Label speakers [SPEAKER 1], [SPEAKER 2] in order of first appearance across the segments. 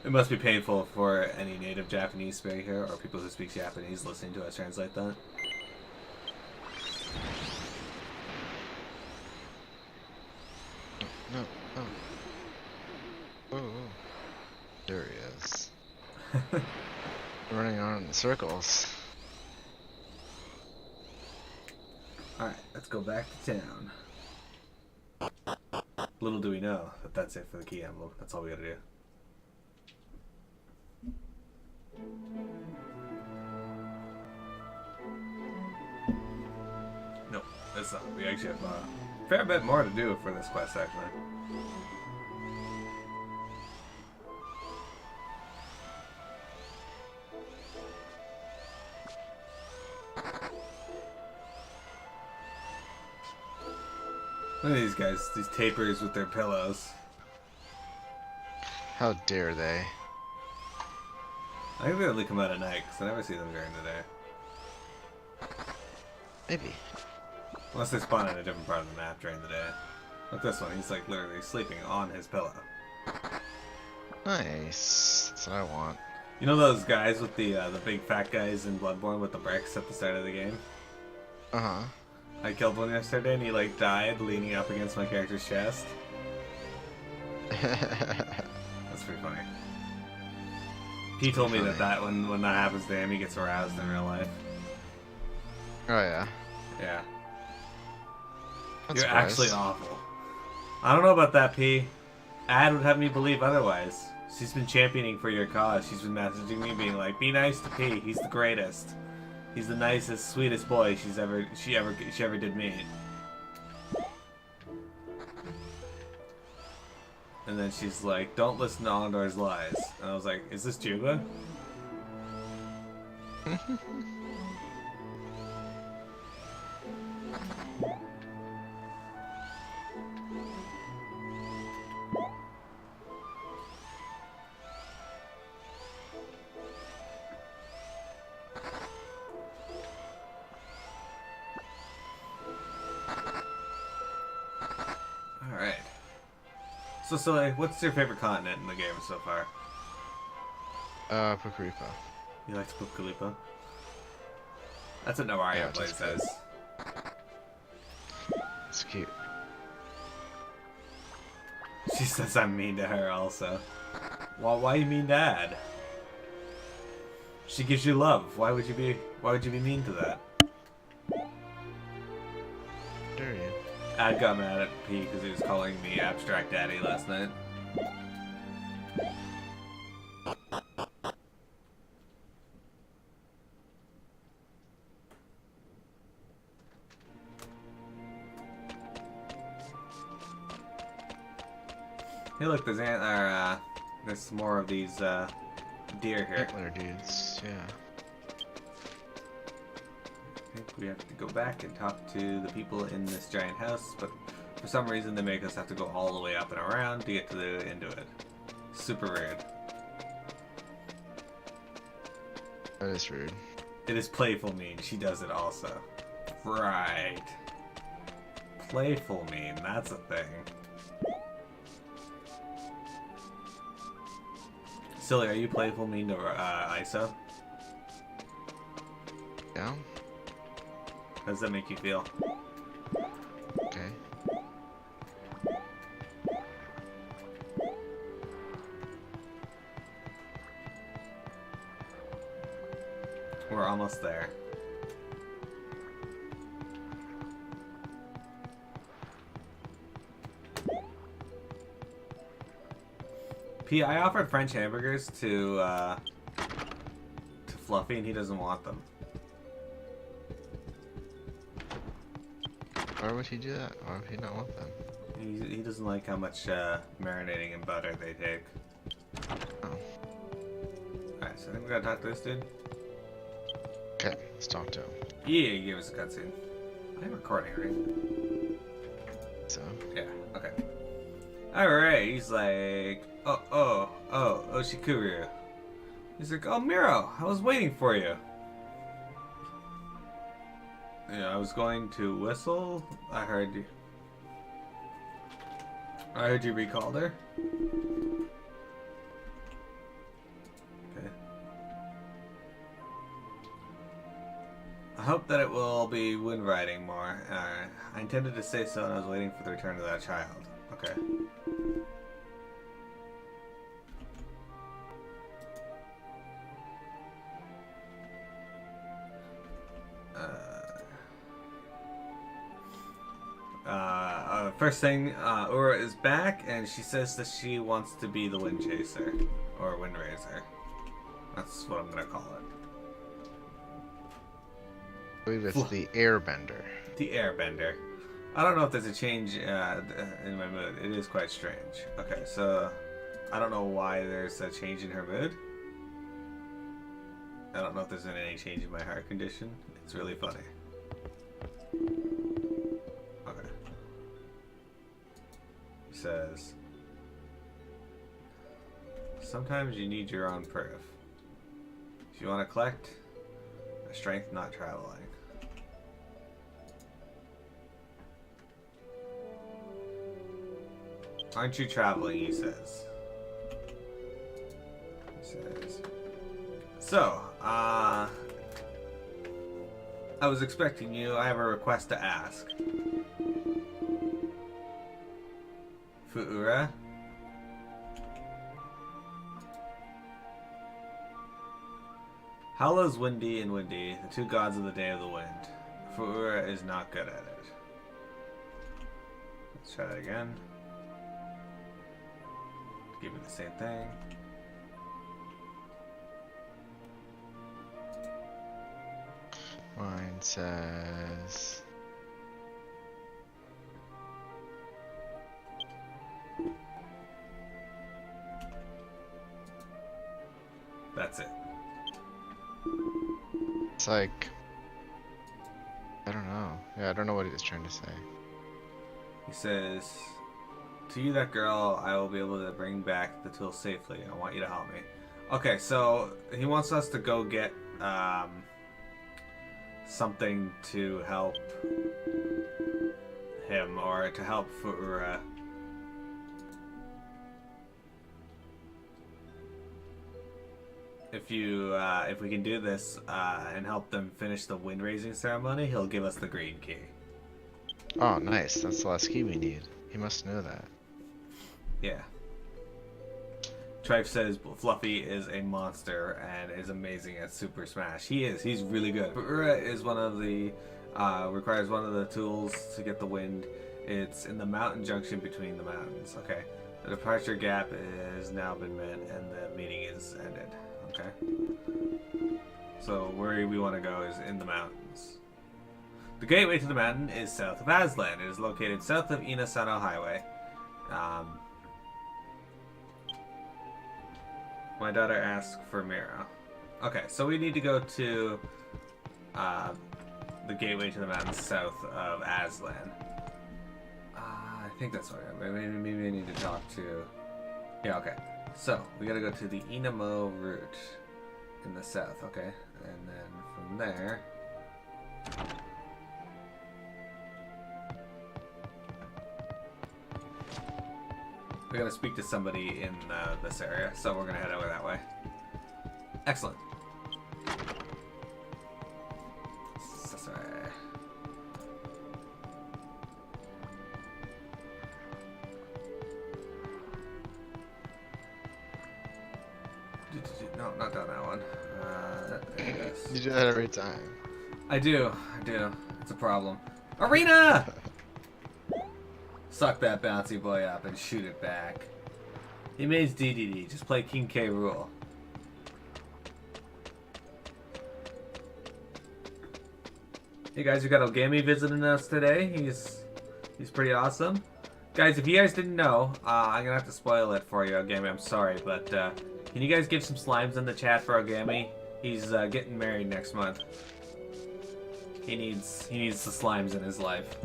[SPEAKER 1] It must be painful for any native Japanese speaker or people who speak Japanese listening to us translate that.
[SPEAKER 2] No, no. Oh, there he is. Running on in circles.
[SPEAKER 1] Alright, let's go back to town. Little do we know that that's it for the key envelope. That's all we gotta do. No, that's not. We actually have a fair bit more to do for this quest, actually. Look at these guys, these tapers with their pillows.
[SPEAKER 2] How dare they?
[SPEAKER 1] I think they only come out at night, because I never see them during the day.
[SPEAKER 2] Maybe.
[SPEAKER 1] Unless they spawn in a different part of the map during the day. Like this one, he's like literally sleeping on his pillow.
[SPEAKER 2] Nice. That's what I want.
[SPEAKER 1] You know those guys with the big fat guys in Bloodborne with the bricks at the start of the game?
[SPEAKER 2] Uh-huh.
[SPEAKER 1] I killed one yesterday and he like died leaning up against my character's chest. That's pretty funny. He told me that when that happens to him, he gets aroused in real life.
[SPEAKER 2] Oh yeah.
[SPEAKER 1] Yeah.
[SPEAKER 2] I'm
[SPEAKER 1] You're
[SPEAKER 2] surprised.
[SPEAKER 1] actually awful. I don't know about that, P. Ad would have me believe otherwise. She's been championing for your cause. She's been messaging me being like, be nice to P. He's the greatest. He's the nicest, sweetest boy she ever did meet. And then she's like, don't listen to Ondor's lies. And I was like, is this Juba? Alright. So, like, what's your favorite continent in the game so far?
[SPEAKER 2] Pukuripa.
[SPEAKER 1] You like Fu-ura? That's what Nawaria
[SPEAKER 2] Yeah,
[SPEAKER 1] plays
[SPEAKER 2] it's good.
[SPEAKER 1] says.
[SPEAKER 2] It's cute.
[SPEAKER 1] She says I'm mean to her also. Well, why you mean to Ad? She gives you love. Why would you be mean to that?
[SPEAKER 2] Dare you?
[SPEAKER 1] Ad got mad at P because he was calling me Abstract Daddy last night. Hey, look, there's some more of these deer here.
[SPEAKER 2] Antler dudes. Yeah.
[SPEAKER 1] I think we have to go back and talk to the people in this giant house, but for some reason they make us have to go all the way up and around to get to the end of it. Super rude.
[SPEAKER 2] That is rude.
[SPEAKER 1] It is playful mean. She does it also. Right. Playful mean. That's a thing. Silly, are you playful mean to ISO?
[SPEAKER 2] Yeah.
[SPEAKER 1] How does that make you feel?
[SPEAKER 2] Okay.
[SPEAKER 1] We're almost there. P, I offered French hamburgers to Fluffy, and he doesn't want them.
[SPEAKER 2] Why would he do that? Why would he not want them?
[SPEAKER 1] He doesn't like how much marinating and butter they take.
[SPEAKER 2] Oh.
[SPEAKER 1] Alright, so I think we gotta talk to this dude.
[SPEAKER 2] Okay, let's talk to him.
[SPEAKER 1] Yeah, he gave us a cutscene. I'm recording, right?
[SPEAKER 2] So.
[SPEAKER 1] Yeah, okay. Alright, he's like, Oshikuru. He's like, oh, Miro, I was waiting for you. Yeah, I was going to whistle. I heard you. I heard you recalled her. hope that it will be wind riding more. I intended to say so, and I was waiting for the return of that child. Okay. First thing, Fu-ura is back, and she says that she wants to be the wind chaser, or wind raiser. That's what I'm gonna call it.
[SPEAKER 2] I believe it's the airbender.
[SPEAKER 1] The airbender. I don't know if there's a change in my mood. It is quite strange. Okay, so I don't know why there's a change in her mood. I don't know if there's been any change in my heart condition. It's really funny. Okay. He says, sometimes you need your own proof. If you want to collect, a strength not traveling. Aren't you traveling, he says. So, I was expecting you. I have a request to ask. Fu-ura? Howl's Windy and Windy, the two gods of the Day of the Wind. Fu-ura is not good at it. Let's try that again. Give me the same thing.
[SPEAKER 2] Mine says...
[SPEAKER 1] That's it.
[SPEAKER 2] It's like... I don't know. Yeah, I don't know what he was trying to say.
[SPEAKER 1] He says, to you, that girl, I will be able to bring back the tool safely. I want you to help me. Okay, so he wants us to go get something to help him, or to help Fu-ura. If we can do this and help them finish the wind raising ceremony, he'll give us the green key.
[SPEAKER 2] Oh, nice. That's the last key we need. He must know that.
[SPEAKER 1] Yeah. Trife says Fluffy is a monster and is amazing at Super Smash. He is. He's really good. Fu-ura is one of the requires one of the tools to get the wind. It's in the mountain junction between the mountains. Okay. The departure gap has now been met and the meeting is ended. Okay. So where we want to go is in the mountains. The gateway to the mountain is south of Aslan. It is located south of Inasano Highway. My daughter asked for Miro. Okay, so we need to go to the gateway to the mountains south of Aslan. I think that's what maybe I need to talk to... Yeah, okay. So, we gotta go to the Inamo route in the south, okay? And then from there... we gotta speak to somebody in this area, so we're gonna head over that way. Excellent. No, not down that one.
[SPEAKER 2] You do that every time.
[SPEAKER 1] I do. It's a problem. Arena! Suck that bouncy boy up and shoot it back. He made DDD. Just play King K. Rool. Hey guys, we got Ogami visiting us today. He's pretty awesome. Guys, if you guys didn't know, I'm gonna have to spoil it for you, Ogami. I'm sorry, but can you guys give some slimes in the chat for Ogami? He's getting married next month. He needs the slimes in his life.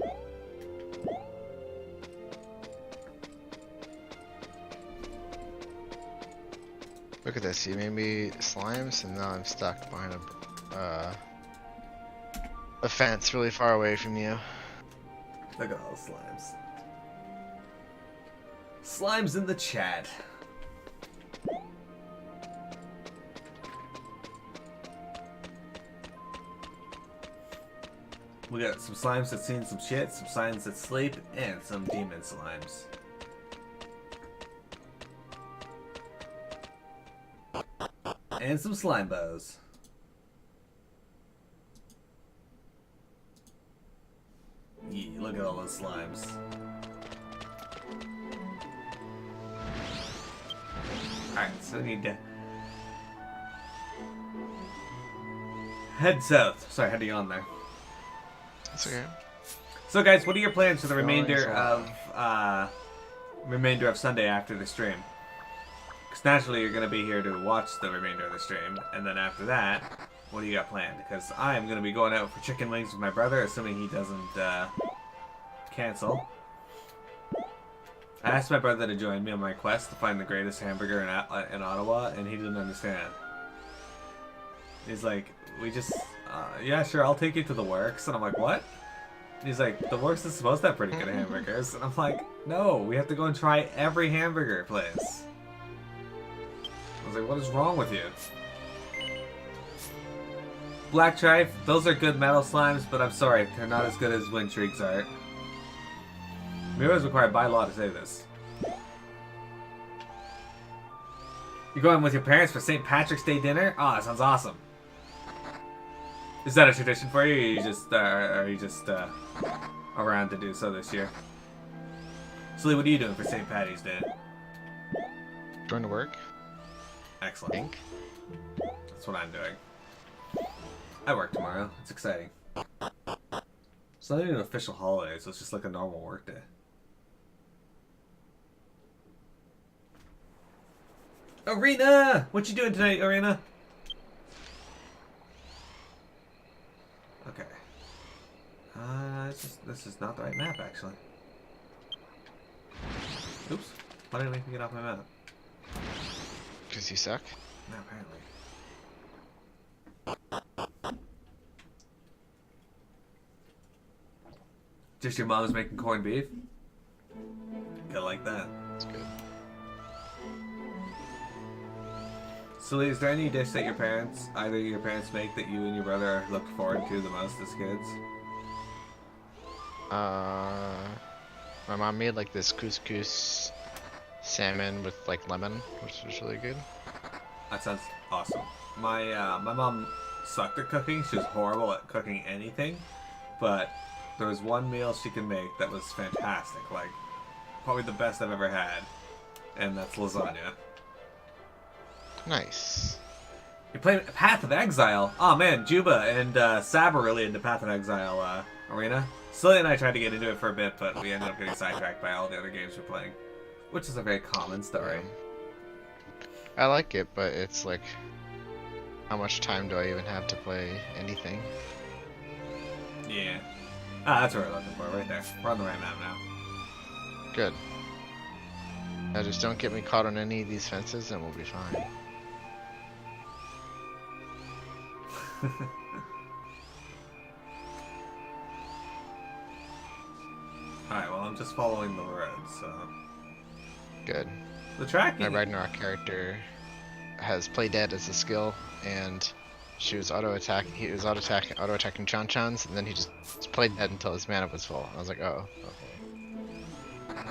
[SPEAKER 2] Look at this, you made me slimes and now I'm stuck behind a fence really far away from you.
[SPEAKER 1] Look at all the slimes. Slimes in the chat. We got some slimes that's seen some shit, some slimes that sleep, and some demon slimes. And some slime bows. Yeah, look at all those slimes. Alright, so we need to head south. Sorry, I had to yawn there.
[SPEAKER 2] That's okay.
[SPEAKER 1] So guys, what are your plans for the remainder
[SPEAKER 2] Yawning
[SPEAKER 1] of Sunday after the stream? Because naturally you're going to be here to watch the remainder of the stream, and then after that, what do you got planned? Because I'm going to be going out for chicken wings with my brother, assuming he doesn't cancel. I asked my brother to join me on my quest to find the greatest hamburger in Ottawa, and he didn't understand. He's like, yeah, sure, I'll take you to the Works. And I'm like, what? He's like, the Works is supposed to have pretty good hamburgers. And I'm like, no, we have to go and try every hamburger place. I was like, what is wrong with you? Black Trife, those are good metal slimes, but I'm sorry, they're not as good as Wind Shrieks are. Miro is required by law to say this. You're going with your parents for St. Patrick's Day dinner? Oh, that sounds awesome. Is that a tradition for you, or are you just around to do so this year? Sully, what are you doing for St. Patty's Day?
[SPEAKER 2] Going to work.
[SPEAKER 1] Excellent.
[SPEAKER 2] Think.
[SPEAKER 1] That's what I'm doing. I work tomorrow. It's exciting. It's not even an official holiday, so it's just like a normal work day. Arena! What you doing tonight, Arena? Okay. This is not the right map, actually. Oops. Why did it make me get off my map?
[SPEAKER 2] Because you suck?
[SPEAKER 1] No, apparently. Just your mom's making corned beef? Gotta like that.
[SPEAKER 2] That's good.
[SPEAKER 1] Sully, is there any dish that either your parents make that you and your brother look forward to the most as kids?
[SPEAKER 2] My mom made like this couscous salmon with like lemon, which was really good.
[SPEAKER 1] That sounds awesome. My mom sucked at cooking. She was horrible at cooking anything, but there was one meal she could make that was fantastic, like probably the best I've ever had, and that's lasagna.
[SPEAKER 2] Nice.
[SPEAKER 1] You're playing Path of Exile? Oh man, Juba and Sab are really into Path of Exile Arena. Sully and I tried to get into it for a bit, but we ended up getting sidetracked by all the other games we're playing, which is a very common story.
[SPEAKER 2] I like it, but it's like, how much time do I even have to play anything?
[SPEAKER 1] Yeah. Ah, that's what we're looking for, right there. We're on the right map now.
[SPEAKER 2] Good. Now just don't get me caught on any of these fences and we'll be fine.
[SPEAKER 1] Alright, well, I'm just following the road, so...
[SPEAKER 2] Good.
[SPEAKER 1] The tracking...
[SPEAKER 2] My Ragnarok character has play dead as a skill, and he was auto-attacking Chan-Chans, and then he just played dead until his mana was full. I was like, oh, okay.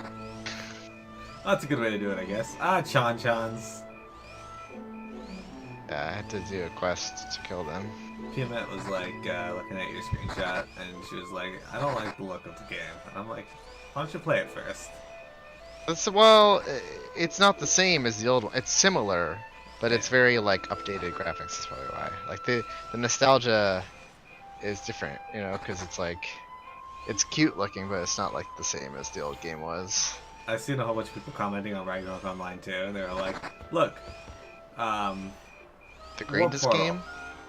[SPEAKER 1] That's a good way to do it, I guess. Ah, Chan-Chans.
[SPEAKER 2] Yeah, I had to do a quest to kill them.
[SPEAKER 1] Piamet was like looking at your screenshot, and she was like, I don't like the look of the game. And I'm like, why don't you play it first?
[SPEAKER 2] Well, it's not the same as the old one. It's similar, but it's very like updated graphics. That's probably why. Like the nostalgia is different, you know, because it's like it's cute looking, but it's not like the same as the old game was.
[SPEAKER 1] I've seen a whole bunch of people commenting on Ragnarok Online too, and they were like, look,
[SPEAKER 2] The greatest game?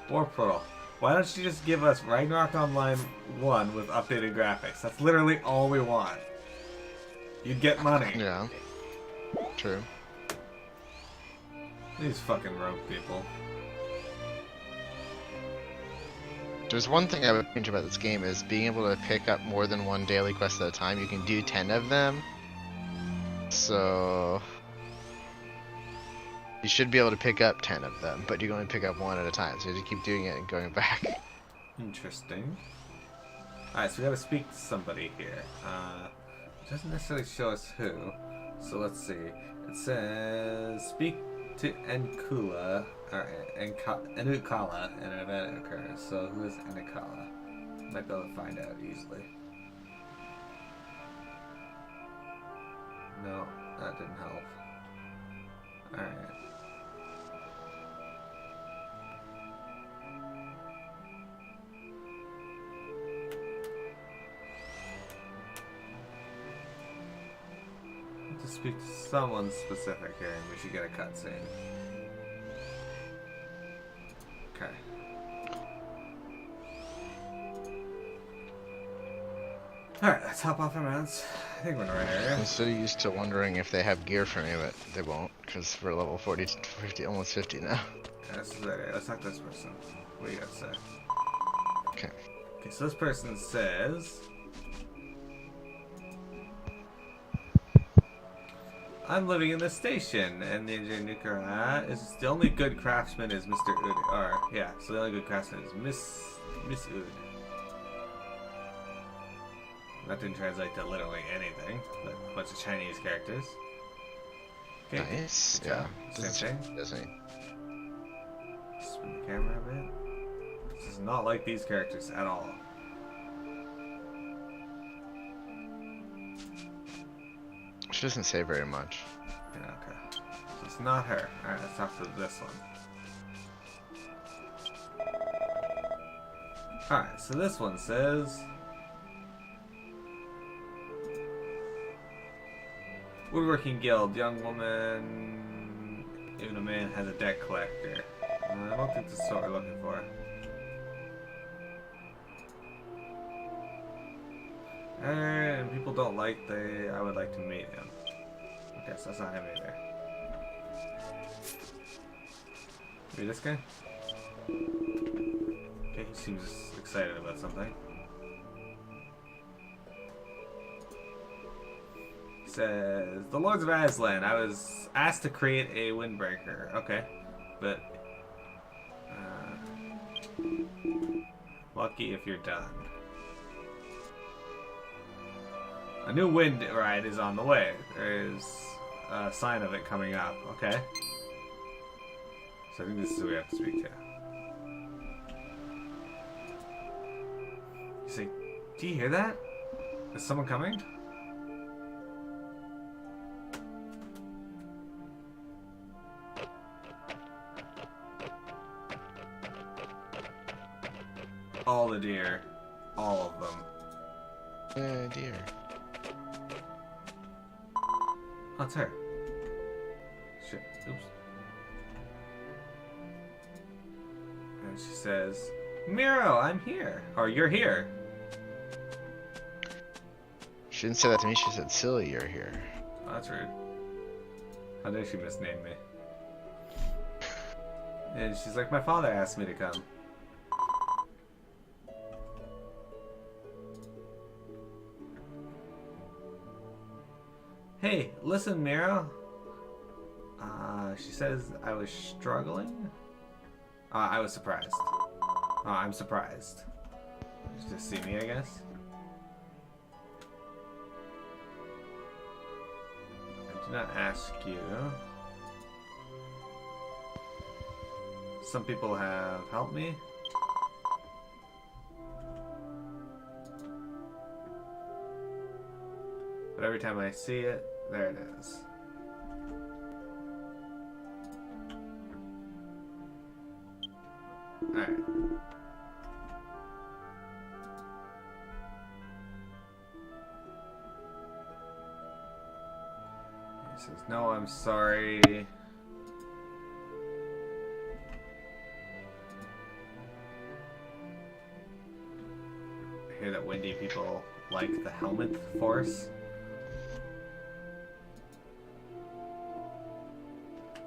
[SPEAKER 1] Warp Portal. Why don't you just give us Ragnarok Online 1 with updated graphics? That's literally all we want. You'd get money.
[SPEAKER 2] Yeah. True.
[SPEAKER 1] These fucking rogue people.
[SPEAKER 2] There's one thing I would change about this game is being able to pick up more than one daily quest at a time. You can do 10 of them. So you should be able to pick up 10 of them, but you can only pick up one at a time. So you have to keep doing it and going back.
[SPEAKER 1] Interesting. Alright, so we gotta speak to somebody here. It doesn't necessarily show us who. So let's see. It says speak to Enkula or Enukala and an event occurs. So who is Enukala? Might be able to find out easily. No, that didn't help. Alright. To speak to someone specific here, and we should get a cutscene. Okay. Alright, let's hop off our mounts. I think we're in the right area.
[SPEAKER 2] I'm so used to wondering if they have gear for me, but they won't, because we're level 40 to 50, almost 50 now.
[SPEAKER 1] Yeah, this is the right area. Let's talk to this person. What do you got to say?
[SPEAKER 2] Okay.
[SPEAKER 1] Okay, so this person says... I'm living in the station, and the engineer is the only good craftsman is Mr. Ud. Or, yeah, so the only good craftsman is Miss Ud. That didn't translate to literally anything, but a bunch of Chinese characters. Okay,
[SPEAKER 2] Nice.
[SPEAKER 1] good
[SPEAKER 2] Yeah.
[SPEAKER 1] job. Same thing.
[SPEAKER 2] Doesn't he?
[SPEAKER 1] Spin the camera a bit. This is not like these characters at all.
[SPEAKER 2] She doesn't say very much.
[SPEAKER 1] Yeah, okay. So it's not her. Alright, let's talk to this one. Alright, so this one says... Woodworking Guild, young woman... Even a man has a debt collector. I don't think this is what we're looking for. And people don't like I would like to meet him. Okay, so that's not him either. Maybe this guy? Okay, he seems excited about something. He says, the Lords of Aslan, I was asked to create a windbreaker. Okay, but... lucky if you're done. A new wind ride is on the way. There's a sign of it coming up. Okay. So I think this is who we have to speak to. He's like, do you hear that? Is someone coming? All the deer. All of them.
[SPEAKER 2] Dear.
[SPEAKER 1] Oh, it's her. Shit. Oops. And she says, Miro, I'm here. Or you're here.
[SPEAKER 2] She didn't say that to me, she said, silly, you're here.
[SPEAKER 1] Oh, that's rude. How dare she misname me? And she's like, my father asked me to come. Hey, listen, Miro. She says I was struggling. I was surprised. I'm surprised. Just see me, I guess. I did not ask you. Some people have helped me. But every time I see it, there it is. Alright. He says, no, I'm sorry. I hear that windy people like the helmet force.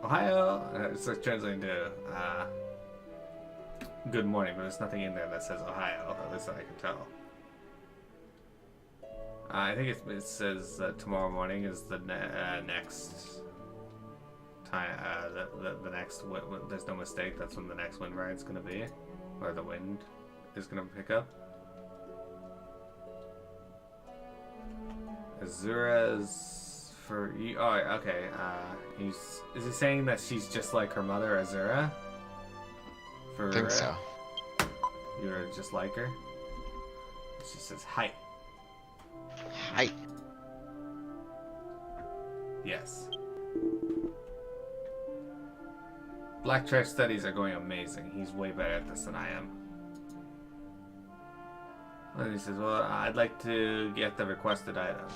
[SPEAKER 1] Ohio! It's like translating to good morning, but there's nothing in there that says Ohio, at least that I can tell. I think it says tomorrow morning is the next time, the next, there's no mistake, that's when the next wind ride's gonna be, or the wind is gonna pick up. Azura's for you. Oh, okay. Is he saying that she's just like her mother, Azura?
[SPEAKER 2] I think so.
[SPEAKER 1] You're just like her. She says hi.
[SPEAKER 2] Hi.
[SPEAKER 1] Yes. Black trash studies are going amazing. He's way better at this than I am. And he says, well, I'd like to get the requested item.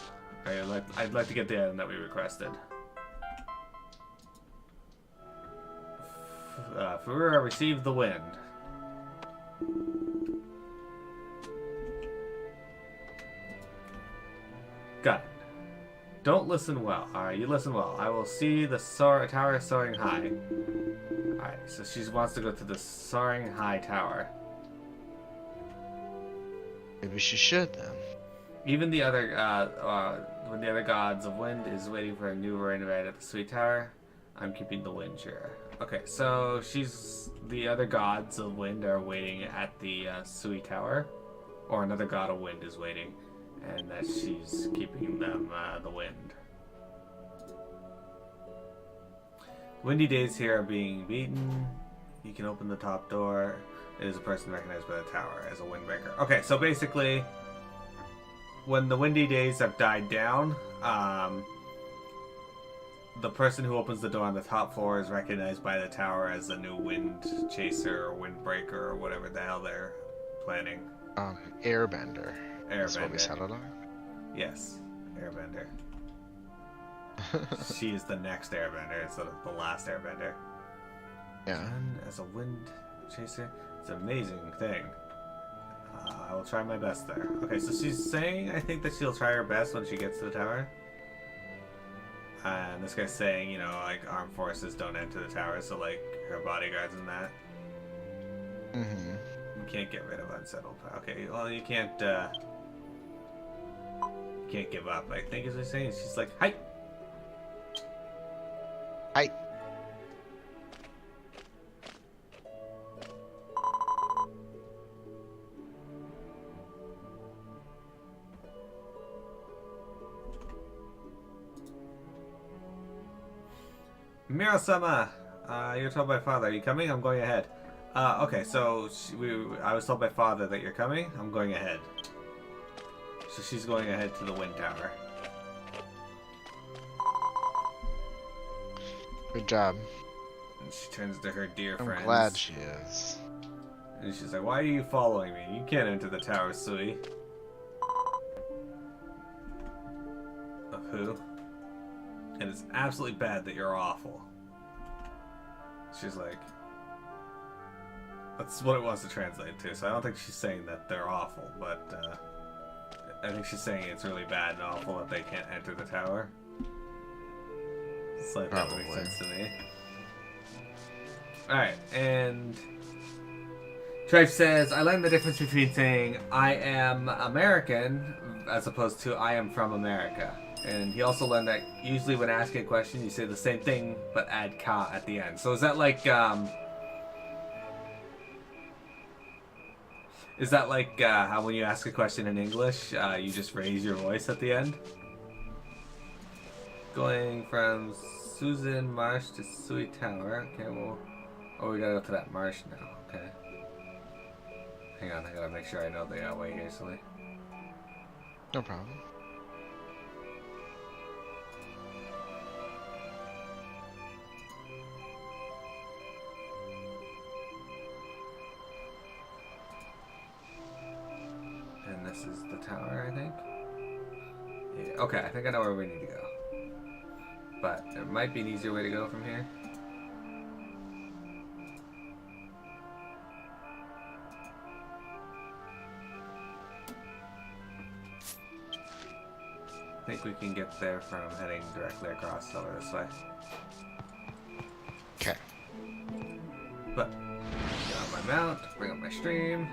[SPEAKER 1] I'd like to get the item that we requested. Fu-ura received the wind. Got it. Don't listen well. Alright, you listen well. I will see the tower soaring high. Alright, so she wants to go to the soaring high tower.
[SPEAKER 2] Maybe she should then.
[SPEAKER 1] Even the other, when the other gods of wind is waiting for a new rain event at the sweet tower, I'm keeping the wind cheer. Okay, so the other gods of wind are waiting at the Sui Tower, or another god of wind is waiting, and that she's keeping them the wind. Windy days here are being beaten. You can open the top door. It is a person recognized by the tower as a windbreaker. Okay, so basically, when the windy days have died down, the person who opens the door on the top floor is recognized by the tower as a new wind chaser or windbreaker or whatever the hell they're planning.
[SPEAKER 2] Airbender.
[SPEAKER 1] Airbender.
[SPEAKER 2] That's what we settled on?
[SPEAKER 1] Yes, Airbender. She is the next Airbender instead of the last Airbender.
[SPEAKER 2] Yeah.
[SPEAKER 1] And as a wind chaser, it's an amazing thing. I will try my best there. Okay, so she's saying, I think that she'll try her best when she gets to the tower. And this guy's saying, you know, like, armed forces don't enter the tower, so, like, her bodyguards and that.
[SPEAKER 2] Mm-hmm.
[SPEAKER 1] You can't get rid of unsettled. Okay, well, you can't give up, I think is what she's saying. She's like, hi!
[SPEAKER 2] Hi!
[SPEAKER 1] Miro-sama! You're told by father. Are you coming? I'm going ahead. Okay, so I was told by father that you're coming. I'm going ahead. So she's going ahead to the wind tower.
[SPEAKER 2] Good job.
[SPEAKER 1] And she turns to her dear friends.
[SPEAKER 2] I'm glad she is.
[SPEAKER 1] And she's like, why are you following me? You can't enter the tower, Sui. Of who? And it's absolutely bad that you're awful. She's like... That's what it wants to translate to, so I don't think she's saying that they're awful, but I think she's saying it's really bad and awful that they can't enter the tower. It's like, that makes sense to me. Alright, and... Trife says, I learned the difference between saying, I am American, as opposed to, I am from America. And he also learned that usually when asking a question, you say the same thing, but add ka at the end. So is that like, how when you ask a question in English, you just raise your voice at the end? Going from Susan Marsh to Sui Tower. Okay, well, oh, we gotta go to that marsh now. Okay. Hang on, I gotta make sure I know the way here, Sui.
[SPEAKER 2] No problem.
[SPEAKER 1] And this is the tower, I think. Yeah, okay, I think I know where we need to go. But there might be an easier way to go from here. I think we can get there from heading directly across over this way.
[SPEAKER 2] Okay.
[SPEAKER 1] But, get on my mount, bring up my stream,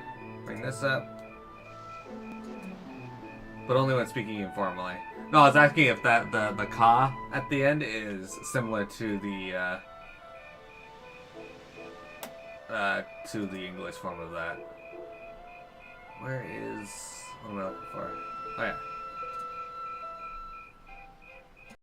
[SPEAKER 1] bring this up. But only when speaking informally. No, I was asking if the ka at the end is similar to the English form of that. Where is... what am I looking for? Oh yeah.